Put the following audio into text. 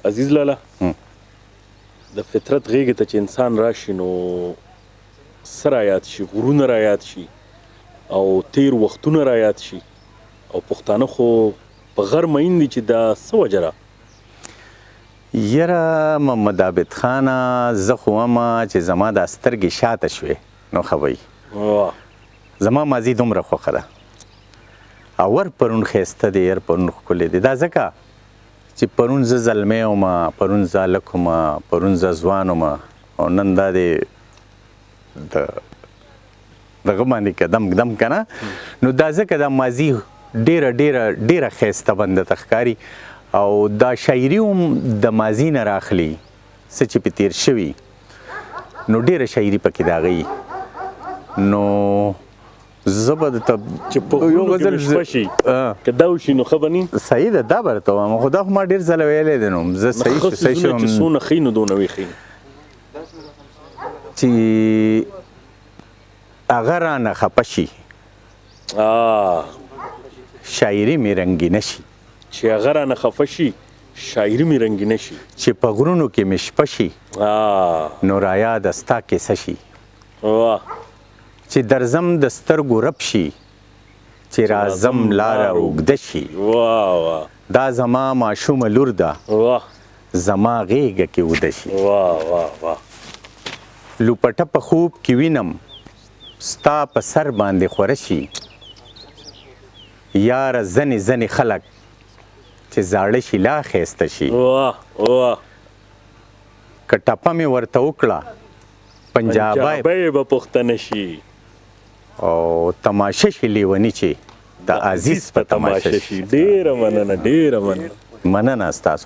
عزیز لالا د فطرت غېږې ته چې انسان راشي نو څه رایاد شي؟ غرونه رایاد شي او تیر وختونه رایاد شي او پښتانه خو په غر مین دي چې دا څه وجه ده؟ یاره محمد عابد خانه زه خو ومه چې زما دا سترګې شاته شوې نو ښه وایي زما ماضي دومره خوښه ده او ور پرون ښایسته دی یر پرون ښکلی دی دا ځکه چې پرون زه زلمی ومه پرون زه هلک ومه پرون زه ځوان ومه او نن دا دی دغه باندې قدم ږدم که نه نو دا ځکه دا ماضي ډېره ښایسته بنده ته ښکاري او دا شاعري هم د ماضي نه راخلي څه چې په تیر شوي نو ډېره شاعري پکې د هغه نو زه به درته چې په غرونو کې مې شپه شي که دا وشي نو ښه به ني صحیح ده دا به درته وایم خو دا خو ما ډېر ځله ویلی دی نو زه صحیح شو صحیح شوم چې څونه ښي نو دونه وي ښي چې هغه رانه خفه شي شاعري مې رنګینه شي چې هغه رانه خفه شي شاعري مې رنګینه شي چې په غرونو کې مې شپه شي نو رایاده ستا کیسه شي چې درځم د سترګو رپ شي چې راځم لاره اوږده شي دا زما ماشومه لور ده زما غېږه کې اوده شي لوپټه په خوب کې وینم ستا په سر باندې خوره شي یاره ځنې خلک چې زاړه شي لا ښایسته شي که ټپه مې ورته وکړه پنجابی به پښتنه شي او تماشه شي لیونی چې د عزیز په تماشه شي ډېره مننه ستاسو